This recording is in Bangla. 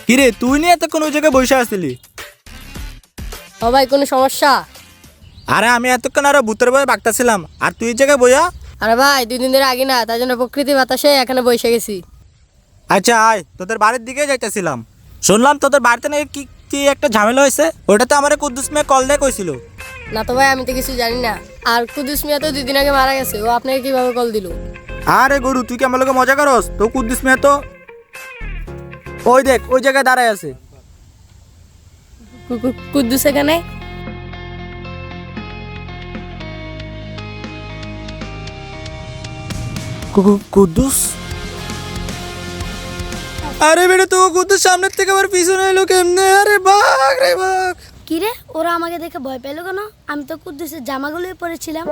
কিরে তুই নিয়ে এতক্ষণ ওই জায়গায় বসে আসছিলি? ও ভাই কোনো সমস্যা? আরে আমি এতক্ষণ আরো ভূতের বয়ে বাগতাছিলাম, আর তুই এই জায়গায় বইয়া? আরে ভাই 2 দিন ধরে আগে না, তাই জন্য প্রকৃতি বাতাসে এখানে বসে গেছি। আচ্ছা আয়, তোদের বাড়ির দিকে যাইতেছিলাম। শুনলাম তোদের বাড়িতে নাকি কি কি একটা ঝামেলা হয়েছে, ওটা তো আমার কুদ্দুস মেয়ে কল দিয়ে কইছিল। না তো ভাই, আমি তো কিছু জানি না। আর কুদ্দুস মিয়া তো 2 দিন আগে মারা গেছে, ও আপনাকে কিভাবে কল দিল? আরে গরু, তুই কি আমার লোকে মজা করস? তো কুদ্দুস মেয়ে তো ওই দেখ ওই জায়গায় দাঁড়ায় আছে। কুদ্দুস এখানে? কুদ্দুস? আরে বেটা, তো কুদ্দুস সামনের থেকে আবার পিছনে এলো কেমনে? আরে বাঘ রে বাঘ! কিরে, ওরা আমাকে দেখে ভয় পেলো কেন? আমি তো কুদ্দুসের জামাগুলোই পরেছিলাম।